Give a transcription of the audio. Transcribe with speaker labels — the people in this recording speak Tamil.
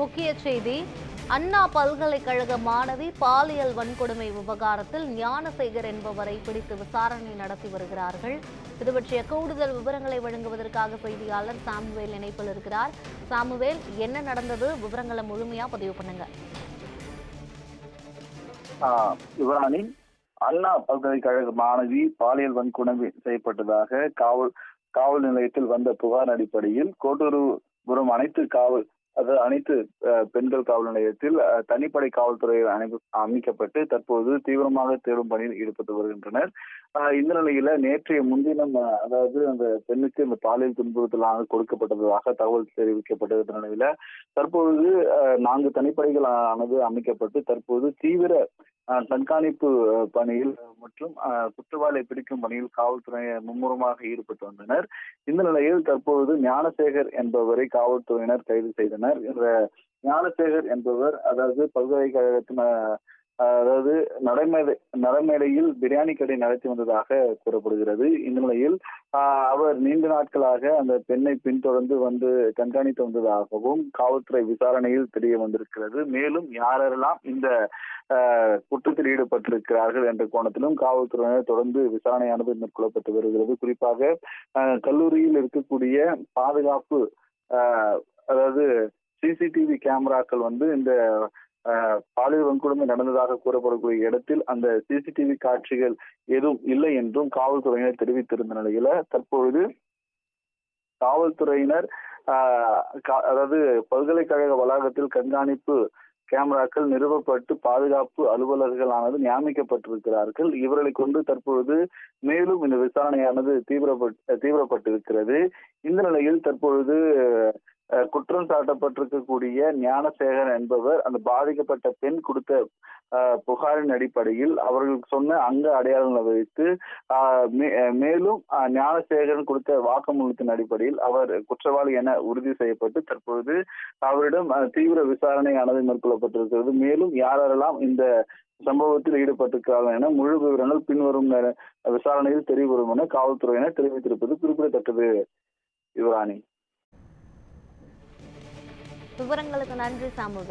Speaker 1: முக்கிய செய்தி. அண்ணா பல்கலைக்கழக மாணவி பாலியல் வன்கொடுமை விவகாரத்தில் ஞானசேகர் என்பவரை பிடித்து விசாரணை நடத்தி வருகிறார்கள். இது பற்றிய கூடுதல் விவரங்களை வழங்குவதற்காக செய்தியாளர் சாமுவேல் இணைப்பில் இருக்கிறார். சாமுவேல், என்ன நடந்தது? விவரங்களை முழுமையா பதிவு பண்ணுங்க.
Speaker 2: யுவராணி, அண்ணா பல்கலைக்கழக மாணவி பாலியல் வன்கொடுமை செய்யப்பட்டதாக காவல் நிலையத்தில் வந்த புகார் அடிப்படையில் கோட்டூர்புரம் அனைத்து பெண்கள் காவல் நிலையத்தில் தனிப்படை காவல்துறையில் அமைக்கப்பட்டு தற்போது தீவிரமாக தேடும் பணியில் ஈடுபட்டு வருகின்றனர். இந்த நிலையில நேற்றைய முன்தினம் அதாவது அந்த பெண்ணுக்கு இந்த பாலியல் துன்புறுத்தலாக கொடுக்கப்பட்டதாக தகவல் தெரிவிக்கப்பட்ட நிலையில தற்பொழுது 4 தனிப்படைகள் அமைக்கப்பட்டு தற்போது தீவிர கண்காணிப்பு பணியில் மற்றும் குற்றவாளியை பிடிக்கும் பணியில் காவல்துறையினர் மும்முரமாக ஈடுபட்டு வந்தனர். இந்த நிலையில் தற்போது ஞானசேகர் என்பவரை காவல்துறையினர் கைது செய்தனர். இந்த ஞானசேகர் என்பவர் அதாவது பல்கலைக்கழகத்தின் நடைமேடையில் பிரியாணி கடை நடத்தி வந்ததாக கூறப்படுகிறது. இந்த நிலையில் அவர் நீண்ட நாட்களாக அந்த பெண்ணை பின்தொடர்ந்து வந்து கண்காணித்து வந்ததாகவும் காவல்துறை விசாரணையில் தெரிய வந்திருக்கிறது. மேலும் யாரெல்லாம் இந்த குற்றத்தில் ஈடுபட்டிருக்கிறார்கள் என்ற கோணத்திலும் காவல்துறையினர் தொடர்ந்து விசாரணையானது மேற்கொள்ளப்பட்டு வருகிறது. குறிப்பாக கல்லூரியில் இருக்கக்கூடிய பாதுகாப்பு அதாவது சிசிடிவி கேமராக்கள் இந்த பாலியல் வன்கொடுமை நடந்ததாக கூறப்படக்கூடிய இடத்தில் அந்த சிசிடிவி காட்சிகள் எதுவும் இல்லை என்றும் காவல்துறையினர் தெரிவித்திருந்த நிலையில தற்பொழுது காவல்துறையினர் அதாவது பல்கலைக்கழக வளாகத்தில் கண்காணிப்பு கேமராக்கள் நிறுவப்பட்டு பாதுகாப்பு அலுவலர்களானது நியமிக்கப்பட்டிருக்கிறார்கள். இவர்களை கொண்டு தற்பொழுது மேலும் இந்த விசாரணையானது தீவிரப்பட்டிருக்கிறது. இந்த நிலையில் தற்பொழுது குற்றம் சாட்டப்பட்டிருக்கக்கூடிய ஞானசேகர் என்பவர் அந்த பாதிக்கப்பட்ட பெண் கொடுத்த புகாரின் அடிப்படையில் அவர்களுக்கு சொன்ன அங்க அடையாளங்களை வைத்து மேலும் ஞானசேகரன் கொடுத்த வாக்குமூலத்தின் அடிப்படையில் அவர் குற்றவாளி என உறுதி செய்யப்பட்டு தற்பொழுது அவரிடம் தீவிர விசாரணையானது மேற்கொள்ளப்பட்டிருக்கிறது. மேலும் யாரெல்லாம் இந்த சம்பவத்தில் ஈடுபட்டிருக்கிறார்கள் என முழு விவரங்கள் பின்வரும் விசாரணையில் தெரியவரும் என காவல்துறையினர் தெரிவித்திருப்பது குறிப்பிடத்தக்கது. யுவராணி,
Speaker 1: விவரங்களுக்கு நன்றி சாமுவேல்.